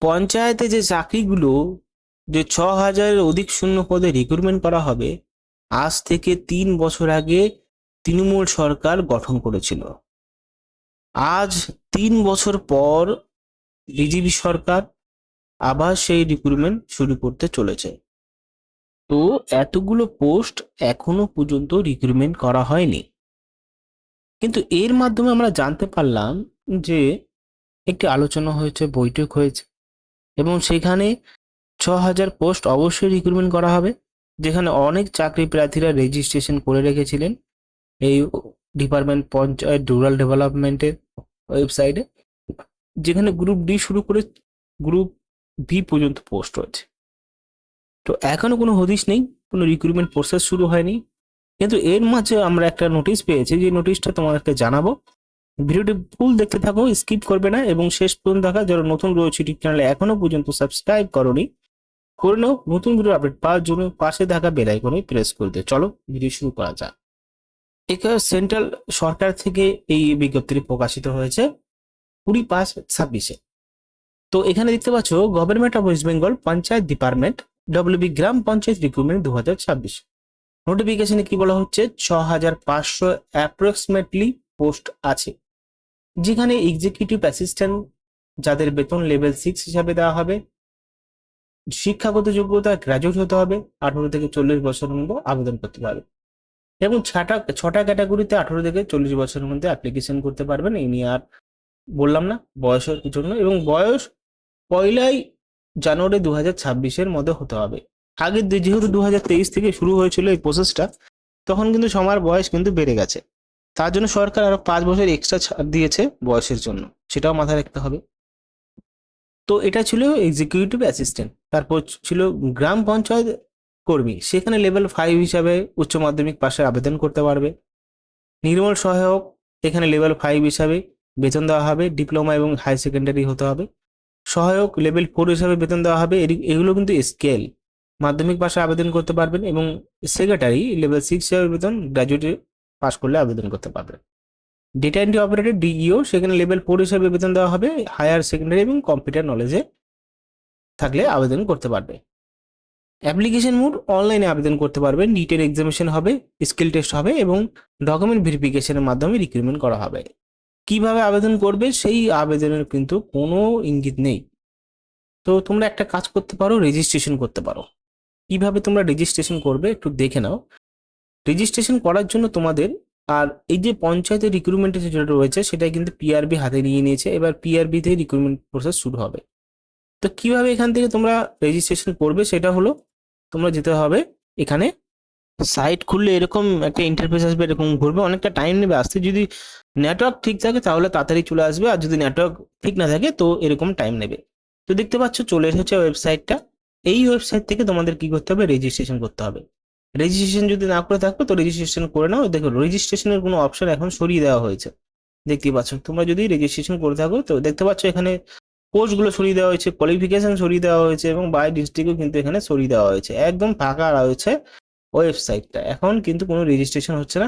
পঞ্চায়েতে যে চাকরিগুলো, যে 6,000-এর অধিক শূন্য পদে রিক্রুটমেন্ট করা হবে, আজ থেকে 3 বছর আগে তৃণমূল সরকার গঠন করেছিল। আজ 3 বছর পর বিজেপি সরকার আবার সেই রিক্রুটমেন্ট শুরু করতে চলেছে। তো এতগুলো পোস্ট এখনো পর্যন্ত রিক্রুটমেন্ট করা হয়নি, কিন্তু এর মাধ্যমে আমরা জানতে পারলাম যে একটি আলোচনা হয়েছে, বৈঠক হয়েছে, এবং সেখানে 6,000 পোস্ট অবশ্যই রিক্রুটমেন্ট করা হবে, যেখানে অনেক চাকরি প্রার্থীরা রেজিস্ট্রেশন করে রেখেছিলেন এই ডিপার্টমেন্ট পঞ্চায়েত রুরাল ডেভেলপমেন্টের ওয়েবসাইটে, যেখানে গ্রুপ ডি শুরু করে গ্রুপ বি পর্যন্ত পোস্ট রয়েছে। তো এখনো কোনো হদিশ নেই, কোনো রিক্রুটমেন্ট প্রসেস শুরু হয়নি, কিন্তু এর মাঝে আমরা একটা নোটিশ পেয়েছি, যে নোটিশটা তোমাদেরকে জানাবো। ভিডিওটি ফুল দেখতে থাকো, স্কিপ করবে না, এবং শেষ পর্যন্ত দেখা। যারা নতুন রয়েছে ইউটিউব চ্যানেলে এখনো পর্যন্ত সাবস্ক্রাইব করোনি, করে নাও। নতুন ভিডিও আপডেট পাওয়ার জন্য পাশে থাকা বেল আইকনে প্রেস করতে। চলো ভিডিও শুরু করা যাক। এখানে সেন্ট্রাল সরকার থেকে এই বিজ্ঞপ্তিটি প্রকাশিত হয়েছে 20/5/26-এ। তো এখানে দেখতে পাচ্ছ, government of West Bengal panchayat department WB gram panchayat recruitment 2026। নোটিফিকেশনে কি বলা হচ্ছে, 6,500 অ্যাপ্রক্সিমেটলি পোস্ট আছে, যেখানে এক্সিকিউটিভ অ্যাসিস্ট্যান্ট, যাদের বেতন লেভেল 6 হিসাবে দেওয়া হবে। শিক্ষাগত যোগ্যতা গ্র্যাজুয়েট হতে হবে, 18 থেকে 40 বছরের মধ্যে আবেদন করতে পারবে, এবং ছটা ক্যাটাগরিতে 18 থেকে 40 বছরের মধ্যে অ্যাপ্লিকেশন করতে পারবেন। এই নিয়ে আর বললাম না বয়সের জন্য, এবং বয়স 1 জানুয়ারি 2026-এর মধ্যে হতে হবে। আগে যেহেতু 2023 থেকে শুরু হয়েছিল এই প্রসেসটা, তখন কিন্তু সবার বয়স কিন্তু বেড়ে গেছে, তার জন্য সরকার আরো 5 বছর এক্সট্রা ছাড় দিয়েছে বয়সের জন্য, সেটাও মাথায় রাখতে হবে। তো এটা ছিল এক্সিকিউটিভ অ্যাসিস্ট্যান্ট। তারপর ছিল গ্রাম পঞ্চায়েত কর্মী, সেখানে লেভেল 5 হিসাবে উচ্চ মাধ্যমিক পাশে আবেদন করতে পারবে। নির্মল সহায়ক, এখানে লেভেল 5 হিসাবে বেতন দেওয়া হবে, ডিপ্লোমা এবং হাই সেকেন্ডারি হতে হবে। সহায়ক লেভেল 4 হিসাবে বেতন দেওয়া হবে। এগুলো কিন্তু স্কেল, মাধ্যমিক পাশে আবেদন করতে পারবেন, এবং সেক্রেটারি লেভেল 6 হিসাবে বেতন গ্র্যাজুয়েটে পাশ করলে আবেদন করতে পারবেন। ডেটা এন্ট্রি অপারেটর ডিইও, সেখানে লেভেল 4 হিসাবে বেতন দেওয়া হবে, হায়ার সেকেন্ডারি এবং কম্পিউটার নলেজে থাকলে আবেদন করতে পারবে। অ্যাপ্লিকেশন মোড, অনলাইনে আবেদন করতে পারবেন, নিটের এক্সামিনেশন হবে, স্কিল টেস্ট হবে, এবং ডকুমেন্ট ভেরিফিকেশনের মাধ্যমে রিক্রুটমেন্ট করা হবে। কিভাবে আবেদন করবে সেই আবেদনের কিন্তু কোনো ইঙ্গিত নেই। তো তোমরা একটা কাজ করতে পারো, রেজিস্ট্রেশন করতে পারো। কিভাবে তোমরা রেজিস্ট্রেশন করবে একটু দেখে নাও। রেজিস্ট্রেশন করার জন্য তোমাদের, আর এই যে পঞ্চায়েতের রিক্রুটমেন্টের যেটা রয়েছে, সেটাই কিন্তু পিআরবি হাতে নিয়ে নিয়েছে। এবার পিআরবি থেকে রিক্রুটমেন্ট প্রসেস শুরু হবে। তো কিভাবে এখান থেকে তোমরা রেজিস্ট্রেশন করবে, সেটা হলো তোমরা যেতে হবে এখানে। সাইট খুললে এরকম একটা ইন্টারফেস আসবে, এরকম ঘুরবে, অনেকটা টাইম নেবে আসতে। যদি নেটওয়ার্ক ঠিক থাকে তাহলে তাড়াতাড়ি চলে আসবে, আর যদি নেটওয়ার্ক ঠিক না থাকে তো এরকম টাইম নেবে। তো দেখতে পাচ্ছ চলে এসেছে ওয়েবসাইটটা। এই ওয়েবসাইট থেকে তোমাদের কি করতে হবে, রেজিস্ট্রেশন করতে হবে। রেজিস্ট্রেশন যদি না করে থাকো তো রেজিস্ট্রেশন করে নাও। দেখো রেজিস্ট্রেশনের কোনো অপশন এখন সরিয়ে দেওয়া হয়েছে, দেখতেই পাচ্ছ। তোমরা যদি রেজিস্ট্রেশন করে থাকো তো দেখতে পাচ্ছ এখানে পোস্টগুলো সরিয়ে দেওয়া হয়েছে, কোয়ালিফিকেশন সরিয়ে দেওয়া হয়েছে, এবং বাই ডিস্ট্রিক্টও কিন্তু এখানে সরিয়ে দেওয়া হয়েছে। একদম ফাঁকা রয়েছে ওয়েবসাইটটা, এখন কিন্তু কোনো রেজিস্ট্রেশন হচ্ছে না।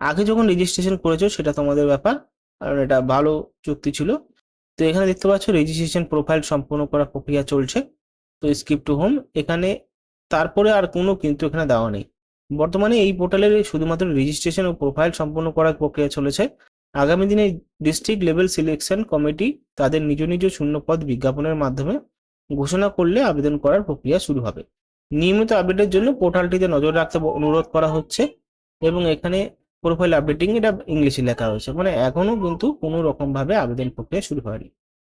আগে যখন রেজিস্ট্রেশন করেছো সেটা তোমাদের ব্যাপার, কারণ এটা ভালো চুক্তি ছিল। তো এখানে দেখতে পাচ্ছ রেজিস্ট্রেশন প্রোফাইল সম্পূর্ণ করার প্রক্রিয়া চলছে। তো স্কিপ টু হোম এখানে, তারপরে আর কোনো কিন্তু এখানে দেওয়া নেই। বর্তমানে এই পোর্টালে শুধুমাত্র রেজিস্ট্রেশন ও প্রোফাইল সম্পূর্ণ করার প্রক্রিয়া চলেছে। আগামী দিনে ডিস্ট্রিক্ট লেভেল সিলেকশন কমিটি তাদের নিজ নিজ শূন্যপদ বিজ্ঞাপনের মাধ্যমে ঘোষণা করলে আবেদন করার প্রক্রিয়া শুরু হবে। নিয়মিত আপডেটের জন্য পোর্টালটিতে নজর রাখতে অনুরোধ করা হচ্ছে। এবং এখানে প্রোফাইল আপডেটিং, এটা ইংলিশে লেখা হয়েছে, মানে এখনো কিন্তু কোনো রকম ভাবে আবেদন প্রক্রিয়া শুরু হয়নি।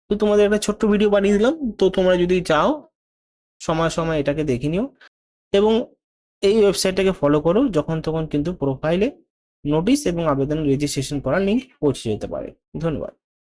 তো তোমাদের একটা ছোট্ট ভিডিও বানিয়ে দিলাম। তো তোমরা যদি চাও সময় সময় এটাকে দেখে নিও, এবং এই ওয়েবসাইটটাকে ফলো করো। যখন তখন কিন্তু প্রোফাইলে নোটিশ এবং আবেদন রেজিস্ট্রেশন করার লিঙ্ক পৌঁছে যেতে পারে। ধন্যবাদ।